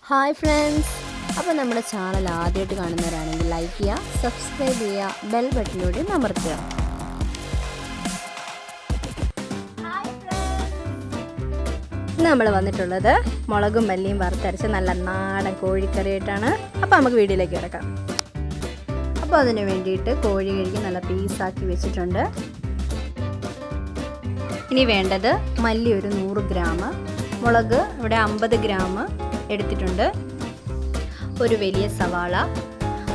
Hi friends, അപ്പോൾ നമ്മുടെ channel ആദ്യമായിട്ട് കാണുന്നവരാണെങ്കിൽ ലൈക്ക് ചെയ്യുക, സബ്സ്ക്രൈബ് ചെയ്യുക, ബെൽ ബട്ടണിലൂടെ അമർത്തുക. നമ്മൾ വന്നിട്ടുള്ളത് മുളകും മല്ലിയും വറുത്തരച്ച് നല്ല നാടൻ കോഴിക്കറിയായിട്ടാണ്. അപ്പോൾ നമുക്ക് വീഡിയോയിലേക്ക് കിടക്കാം. അപ്പോൾ അതിന് വേണ്ടിയിട്ട് കോഴി കഴുകി നല്ല പീസാക്കി വെച്ചിട്ടുണ്ട്. ഇനി വേണ്ടത് മല്ലി ഒരു 100 ഗ്രാം, മുളക് ഇവിടെ 50 ഗ്രാം എടുത്തിട്ടുണ്ട്, ഒരു വലിയ സവാള,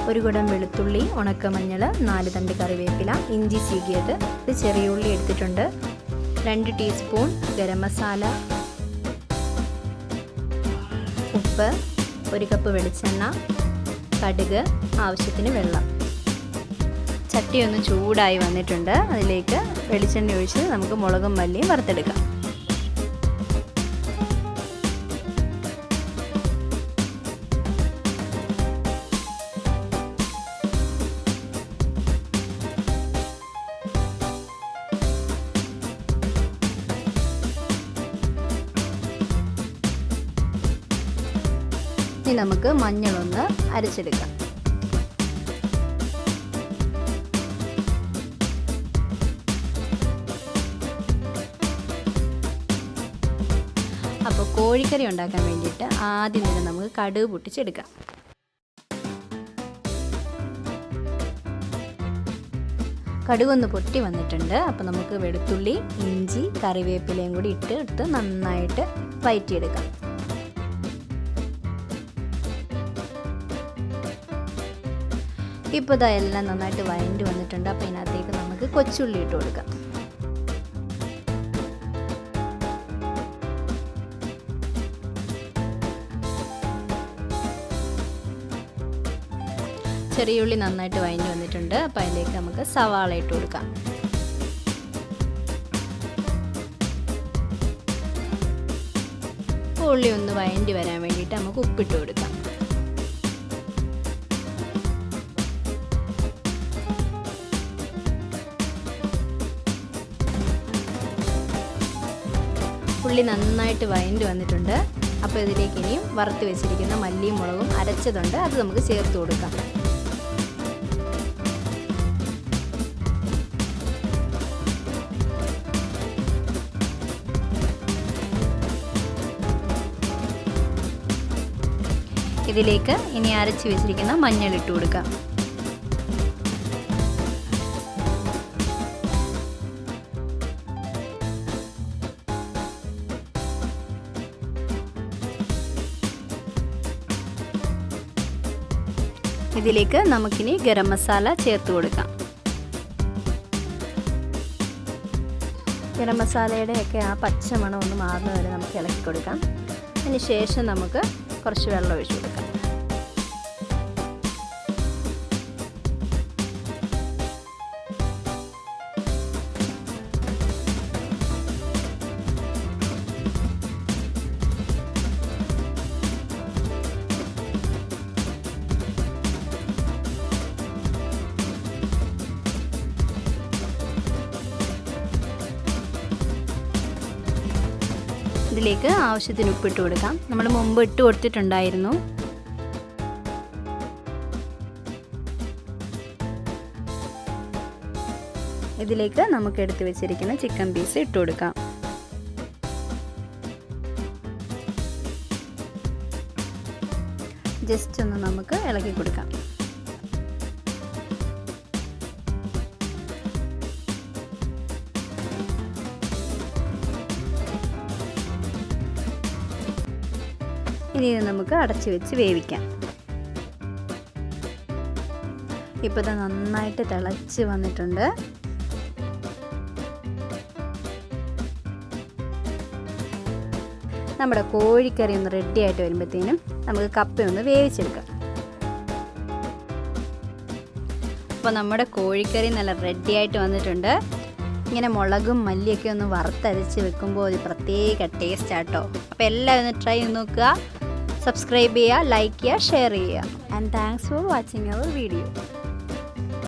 ഒരു കുടം വെളുത്തുള്ളി, ഉണക്കമഞ്ഞൾ, 4 തണ്ട് കറിവേപ്പില, ഇഞ്ചി ചീകിയത്, ഒരു ചെറിയ ഉള്ളി എടുത്തിട്ടുണ്ട്, 2 ടീസ്പൂൺ ഗരം മസാല, ഉപ്പ്, 1 കപ്പ് വെളിച്ചെണ്ണ, കടുക്, ആവശ്യത്തിന് വെള്ളം. ചട്ടി ഒന്ന് ചൂടായി വന്നിട്ടുണ്ട്. അതിലേക്ക് വെളിച്ചെണ്ണ ഒഴിച്ച് നമുക്ക് മുളകും മല്ലിയും വറുത്തെടുക്കാം. ഇനി നമുക്ക് മഞ്ഞളൊന്ന് അരച്ചെടുക്കാം. അപ്പോൾ കോഴിക്കറി ഉണ്ടാക്കാൻ വേണ്ടിയിട്ട് ആദ്യം തന്നെ നമുക്ക് കടുക് പൊട്ടിച്ചെടുക്കാം. കടുകൊന്ന് പൊട്ടി വന്നിട്ടുണ്ട്. അപ്പോൾ നമുക്ക് വെളുത്തുള്ളി, ഇഞ്ചി, കറിവേപ്പിലയും കൂടി എടുത്ത് നന്നായിട്ട് വഴറ്റിയെടുക്കാം. ഇപ്പോൾ ഇതെല്ലാം നന്നായിട്ട് വഴണ്ടി വന്നിട്ടുണ്ട്. അപ്പോൾ ഇതിനകത്തേക്ക് നമുക്ക് കൊച്ചുള്ളി ഇട്ട് കൊടുക്കാം. ചെറിയ ഉള്ളി നന്നായിട്ട് വഴണ്ടി വന്നിട്ടുണ്ട്. അപ്പോൾ അതിലേക്ക് നമുക്ക് സവാള ഇട്ട് കൊടുക്കാം. ഉള്ളി ഒന്ന് വഴണ്ടി വരാൻ വേണ്ടിയിട്ട് നമുക്ക് ഉപ്പിട്ട് കൊടുക്കാം. ഉള്ളി നന്നായിട്ട് വഴണ്ടി വന്നിട്ടുണ്ട്. അപ്പോൾ ഇതിലേക്ക് ഇനിയും വറുത്ത് വെച്ചിരിക്കുന്ന മല്ലിയും മുളകും അരച്ചതുണ്ട്, അത് നമുക്ക് ചേർത്ത് കൊടുക്കാം. ഇതിലേക്ക് ഇനി അരച്ച് വെച്ചിരിക്കുന്ന മഞ്ഞൾ ഇട്ട് കൊടുക്കാം. ഇതിലേക്ക് നമുക്കിനി ഗരം മസാല ചേർത്ത് കൊടുക്കാം. ഗരം മസാലയുടെയൊക്കെ ആ പച്ചമണം ഒന്ന് മാറുന്ന വരെ നമുക്ക് ഇളക്കി കൊടുക്കാം. അതിന് ശേഷം നമുക്ക് കുറച്ച് വെള്ളം ഒഴിച്ചു കൊടുക്കാം. ഇതിലേക്ക് ആവശ്യത്തിന് ഉപ്പിട്ട് കൊടുക്കാം. നമ്മൾ മുമ്പ് ഇട്ട് കൊടുത്തിട്ടുണ്ടായിരുന്നു. ഇതിലേക്ക് നമുക്ക് എടുത്ത് വെച്ചിരിക്കുന്ന ചിക്കൻ പീസ് ഇട്ട് കൊടുക്കാം. ജസ്റ്റ് ഒന്ന് നമുക്ക് ഇളക്കി കൊടുക്കാം. ഇനി നമുക്ക് അടച്ചു വെച്ച് വേവിക്കാം. ഇപ്പോൾ ഇത് നന്നായിട്ട് തിളച്ച് വന്നിട്ടുണ്ട്. നമ്മുടെ കോഴിക്കറി ഒന്ന് റെഡി ആയിട്ട് വരുമ്പോഴത്തേനും നമുക്ക് കപ്പയൊന്ന് വേവിച്ചെടുക്കാം. അപ്പോൾ നമ്മുടെ കോഴിക്കറി നല്ല റെഡി ആയിട്ട് വന്നിട്ടുണ്ട്. ഇങ്ങനെ മുളകും മല്ലിയൊക്കെ ഒന്ന് വറുത്തരച്ച് വെക്കുമ്പോൾ ഒരു പ്രത്യേക ടേസ്റ്റ് ആട്ടോ. അപ്പോൾ എല്ലാവരും ഒന്ന് ട്രൈ ചെയ്ത് നോക്കുക. സബ്സ്ക്രൈബ് ചെയ്യുക, ലൈക്ക് ചെയ്യുക, ഷെയർ ചെയ്യുക. And thanks for watching our video.